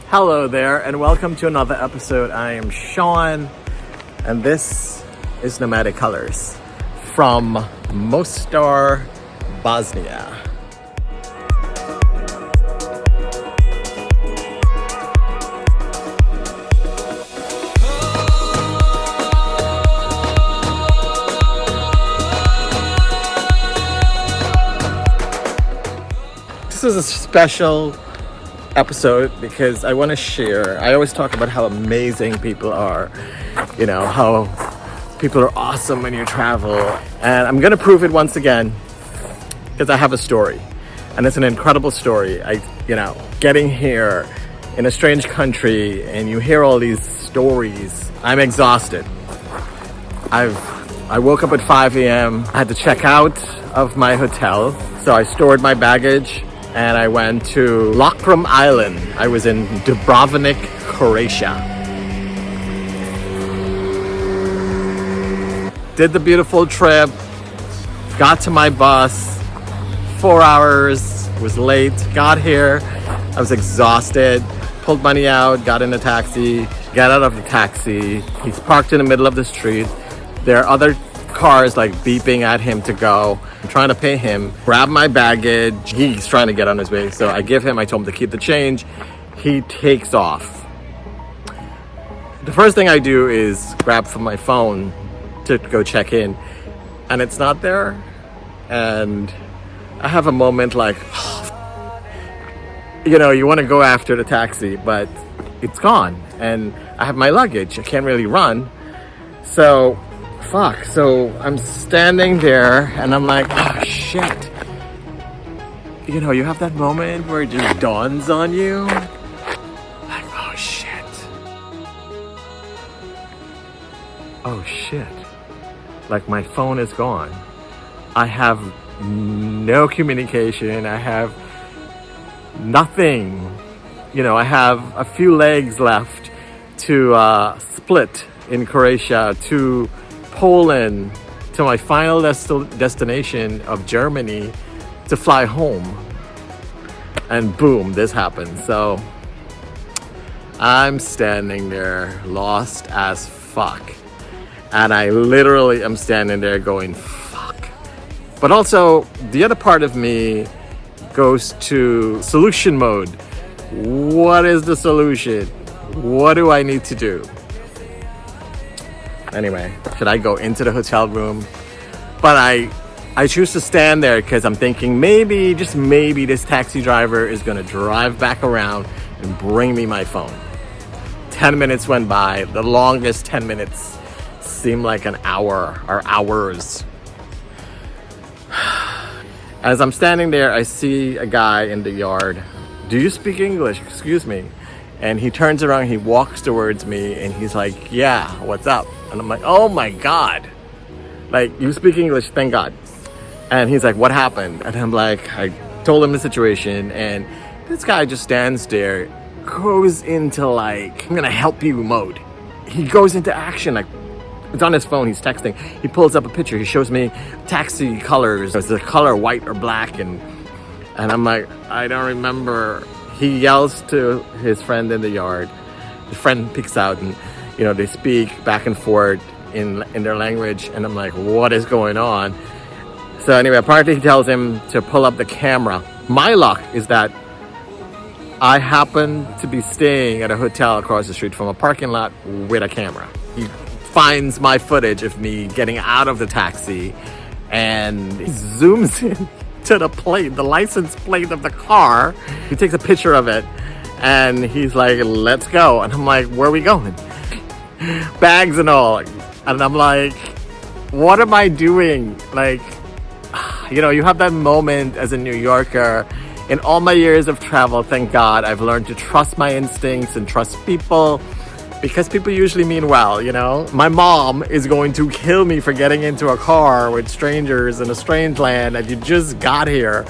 Hello there, and welcome to another episode. I am Sean, and this is Nomadic Colors from Mostar, Bosnia. This is a special episode because I want to share. I always talk about how amazing people are, how people are awesome when you travel, and I'm going to prove it once again because I have a story, and it's an incredible story. Getting here in a strange country and you hear all these stories, I'm exhausted. I woke up at 5 a.m. I had to check out of my hotel, so I stored my baggage and I went to Lokrum Island. I was in Dubrovnik, Croatia. Did the beautiful trip, got to my bus, 4 hours, was late, got here, I was exhausted, pulled money out, got in a taxi, got out of the taxi, he's parked in the middle of the street, there are other cars like beeping at him to go. I'm trying to pay him, grab my baggage, he's trying to get on his way, so I told him to keep the change, he takes off. The first thing I do is grab from my phone to go check in, and it's not there, and I have a moment like, you want to go after the taxi, but it's gone, and I have my luggage, I can't really run, so I'm standing there and I'm like, oh shit. You have that moment where it just dawns on you. Like, oh shit. Oh shit. Like my phone is gone. I have no communication. I have nothing. I have a few legs left to split in Croatia to Poland, to my final destination of Germany, to fly home, and boom, this happened. So I'm standing there lost as fuck, and I literally am standing there going fuck, but also the other part of me goes to solution mode. What is the solution? What do I need to do? Anyway, should I go into the hotel room? But I choose to stand there because I'm thinking maybe, just maybe, this taxi driver is going to drive back around and bring me my phone. 10 minutes went by. The longest 10 minutes seemed like an hour or hours. As I'm standing there, I see a guy in the yard. Do you speak English? Excuse me. And he turns around, he walks towards me, and he's like, yeah, what's up? And I'm like, oh my God. Like, you speak English, thank God. And he's like, what happened? And I'm like, I told him the situation, and this guy just stands there, goes into like, I'm gonna help you mode. He goes into action, like, it's on his phone, he's texting. He pulls up a picture, he shows me taxi colors. It's the color white or black, and I'm like, I don't remember. He yells to his friend in the yard. His friend peeks out, and they speak back and forth in their language, and I'm like, what is going on? So anyway, apparently he tells him to pull up the camera. My luck is that I happen to be staying at a hotel across the street from a parking lot with a camera. He finds my footage of me getting out of the taxi, and he zooms in to the license plate of the car. He takes a picture of it, and he's like, let's go. And I'm like, where are we going? Bags and all. And I'm like, what am I doing? Like, you have that moment as a New Yorker. In all my years of travel, thank God, I've learned to trust my instincts and trust people, because people usually mean well. My mom is going to kill me for getting into a car with strangers in a strange land that you just got here.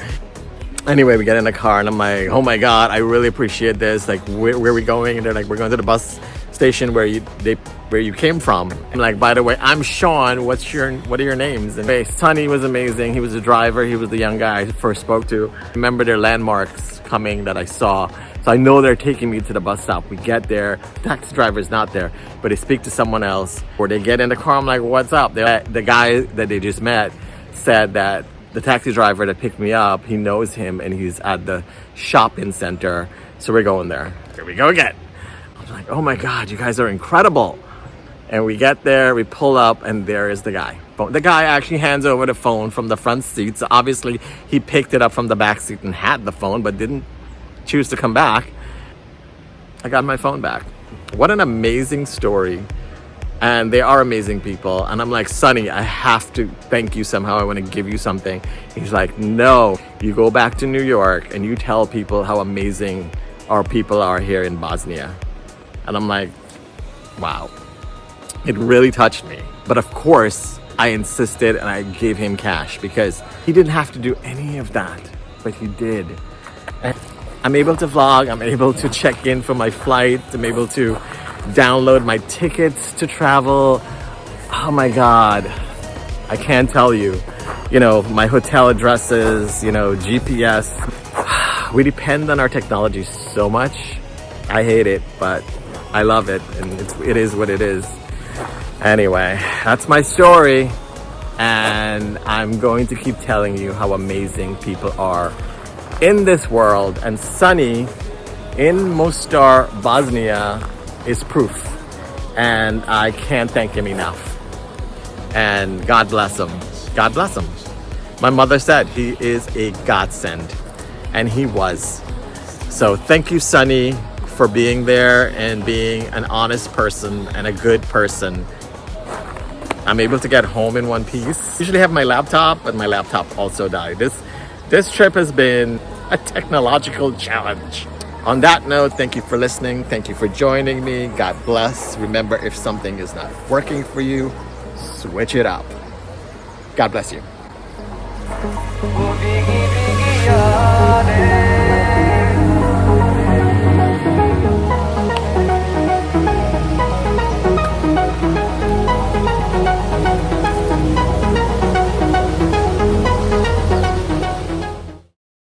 Anyway, we get in the car and I'm like, oh my God, I really appreciate this. Like, where are we going? And they're like, we're going to the bus station where you came from. I'm like, by the way, I'm Sean. What are your names? And Sonny was amazing. He was a driver. He was the young guy I first spoke to. I remember their landmarks coming that I saw. So I know they're taking me to the bus stop. We get there, the taxi driver's not there, but they speak to someone else, or they get in the car. I'm like, what's up? The guy that they just met said that the taxi driver that picked me up, he knows him and he's at the shopping center. So we're going there. Here we go again. I'm like, oh my God, you guys are incredible. And we get there, we pull up, and there is the guy. The guy actually hands over the phone from the front seat. So obviously he picked it up from the back seat and had the phone, but didn't choose to come back. I got my phone back. What an amazing story. And they are amazing people. And I'm like, Sonny, I have to thank you somehow. I want to give you something. He's like, no, you go back to New York and you tell people how amazing our people are here in Bosnia. And I'm like, wow. It really touched me. But of course, I insisted and I gave him cash because he didn't have to do any of that, but he did. And I'm able to vlog, I'm able to check in for my flight, I'm able to download my tickets to travel. Oh my God, I can't tell you. You know, my hotel addresses, you know, GPS. We depend on our technology so much. I hate it, but I love it, and it is what it is. Anyway, that's my story, and I'm going to keep telling you how amazing people are in this world. And Sonny in Mostar, Bosnia is proof, and I can't thank him enough. And God bless him. God bless him. My mother said he is a godsend, and he was. So thank you, Sonny, for being there and being an honest person and a good person. I'm able to get home in one piece. Usually have my laptop, but my laptop also died. This trip has been a technological challenge. On that note, thank you for listening. Thank you for joining me. God bless. Remember, if something is not working for you, switch it up. God bless you.